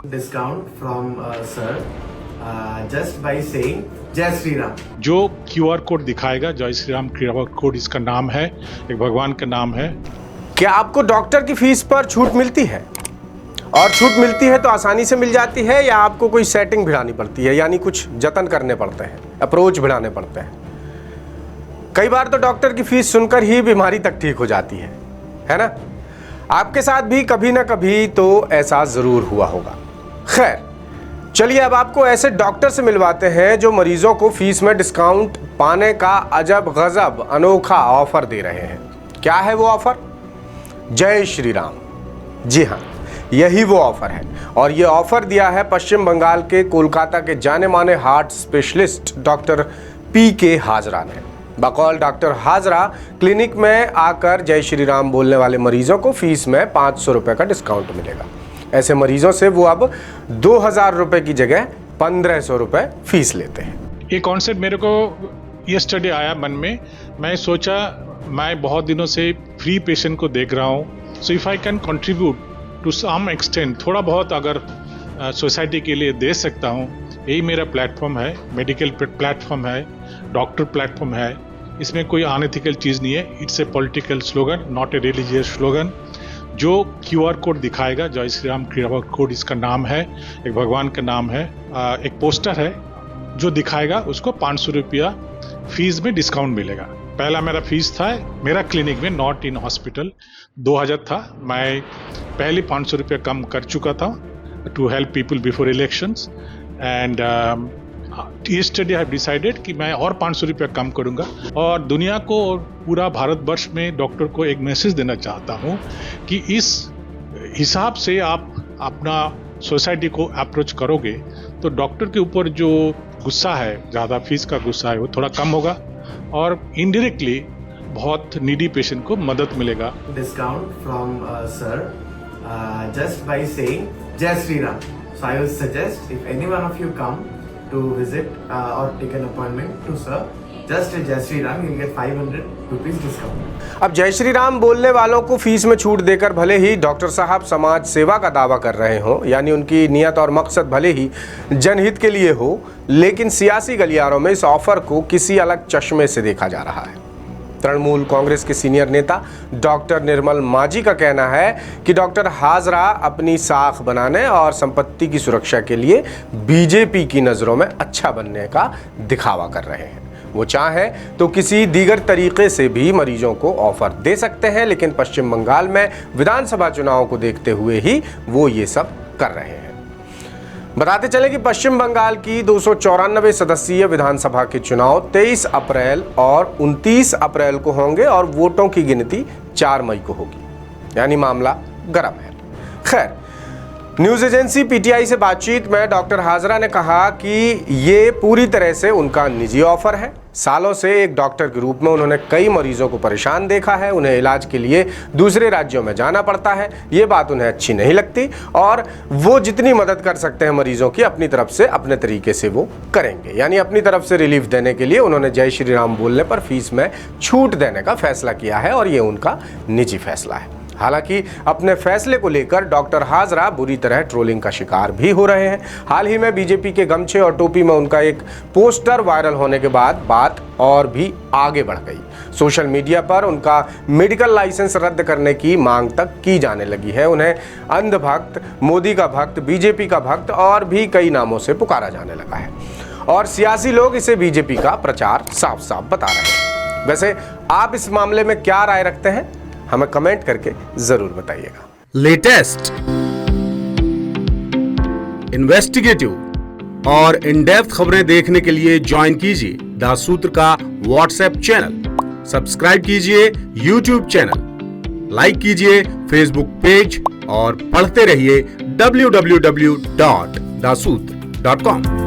Discount from sir just by saying जय श्री राम। जो QR code दिखाएगा, जय श्री राम QR कोड इसका नाम है, एक भगवान का नाम है। क्या आपको डॉक्टर की फीस पर छूट मिलती है? और छूट मिलती है तो आसानी से मिल जाती है या आपको कोई सेटिंग भिड़ानी पड़ती है, यानी कुछ जतन करने पड़ते हैं, अप्रोच भिड़ाने पड़ते हैं? कई बार तो डॉक्टर की फीस सुनकर ही बीमारी तक ठीक हो जाती है ना? आपके साथ भी कभी ना कभी तो ऐसा जरूर हुआ होगा। खैर, चलिए अब आपको ऐसे डॉक्टर से मिलवाते हैं जो मरीजों को फीस में डिस्काउंट पाने का अजब गजब अनोखा ऑफर दे रहे हैं। क्या है वो ऑफर? जय श्री राम। जी हाँ, यही वो ऑफर है और ये ऑफर दिया है पश्चिम बंगाल के कोलकाता के जाने माने heart specialist doctor PK Hajra ने। बकौल डॉक्टर हाजरा क्लिनिक में आकर जय श्री राम बोलने वाले मरीजों को फीस में 500 रुपये का डिस्काउंट मिलेगा। ऐसे मरीजों से वो अब 2000 रुपये की जगह 1500 रुपये फीस लेते हैं। ये कॉन्सेप्ट मेरे को यस्टरडे आया मन में। मैं सोचा मैं बहुत दिनों से फ्री पेशेंट को देख रहा हूँ, so if I can contribute to some extent, थोड़ा बहुत अगर सोसाइटी के लिए दे सकता हूँ, यही मेरा प्लेटफॉर्म है। मेडिकल प्लेटफॉर्म है, डॉक्टर प्लेटफॉर्म है, इसमें कोई अनएथिकल चीज़ नहीं है। It's a political slogan, not a religious slogan. जो QR कोड दिखाएगा, जय श्री राम QR कोड इसका नाम है, एक भगवान का नाम है, एक पोस्टर है जो दिखाएगा, उसको 500 रुपया फीस में डिस्काउंट मिलेगा। पहला मेरा फीस था मेरा क्लिनिक में, नॉट इन हॉस्पिटल, 2000 था। मैं पहले 500 रुपया कम कर चुका था to help people before elections and yesterday I have decided कि मैं और 500 रुपया कम करूंगा और दुनिया को और पूरा भारतवर्ष में डॉक्टर को एक मैसेज देना चाहता हूं कि इस हिसाब से आप अपना सोसाइटी को अप्रोच करोगे तो डॉक्टर के ऊपर जो गुस्सा है, ज़्यादा फीस का गुस्सा है, वो थोड़ा कम होगा और इनडायरेक्टली बहुत नीडी पेशेंट को मदद मिलेगा। Discount from sir just by saying जय Shri Ram. So I will suggest if any one of you come to visit or take an appointment to sir, just a जय Shri Ram, you'll get 500 rupees discount। अब जय श्री राम बोलने वालों को फीस में छूट देकर भले ही डॉक्टर साहब समाज सेवा का दावा कर रहे हों, यानी उनकी नियत और मकसद भले ही जनहित के लिए हो, लेकिन सियासी गलियारों में इस ऑफर को किसी अलग चश्मे से देखा जा रहा है। तृणमूल कांग्रेस के सीनियर नेता डॉक्टर निर्मल मांझी का कहना है कि डॉक्टर हाजरा अपनी साख बनाने और संपत्ति की सुरक्षा के लिए बीजेपी की नज़रों में अच्छा बनने का दिखावा कर रहे हैं। वो चाहें तो किसी दीगर तरीके से भी मरीजों को ऑफर दे सकते हैं, लेकिन पश्चिम बंगाल में विधानसभा चुनाव को देखते हुए ही वो ये सब कर रहे हैं। बताते चले कि पश्चिम बंगाल की 294 सदस्यीय विधानसभा के चुनाव 23 अप्रैल और 29 अप्रैल को होंगे और वोटों की गिनती 4 मई को होगी, यानी मामला गर्म है। खैर, न्यूज़ एजेंसी PTI से बातचीत में डॉक्टर हाजरा ने कहा कि ये पूरी तरह से उनका निजी ऑफर है। सालों से एक डॉक्टर के रूप में उन्होंने कई मरीजों को परेशान देखा है, उन्हें इलाज के लिए दूसरे राज्यों में जाना पड़ता है, ये बात उन्हें अच्छी नहीं लगती और वो जितनी मदद कर सकते हैं मरीजों की अपनी तरफ से अपने तरीके से वो करेंगे। यानी अपनी तरफ से रिलीफ देने के लिए उन्होंने जय श्री राम बोलने पर फीस में छूट देने का फैसला किया है और ये उनका निजी फैसला है। हालांकि अपने फैसले को लेकर डॉक्टर हाजरा बुरी तरह ट्रोलिंग का शिकार भी हो रहे हैं। हाल ही में बीजेपी के गमछे और टोपी में उनका एक पोस्टर वायरल होने के बाद बात और भी आगे बढ़ गई। सोशल मीडिया पर उनका मेडिकल लाइसेंस रद्द करने की मांग तक की जाने लगी है। उन्हें अंधभक्त, मोदी का भक्त, बीजेपी का भक्त और भी कई नामों से पुकारा जाने लगा है और सियासी लोग इसे बीजेपी का प्रचार साफ साफ बता रहे हैं। वैसे आप इस मामले में क्या राय रखते हैं, हमें कमेंट करके जरूर बताइएगा। लेटेस्ट, इन्वेस्टिगेटिव और इन डेप्थ खबरें देखने के लिए ज्वाइन कीजिए द सूत्र का व्हाट्सएप चैनल, सब्सक्राइब कीजिए यूट्यूब चैनल, लाइक कीजिए फेसबुक पेज और पढ़ते रहिए www.daसूत्र.com।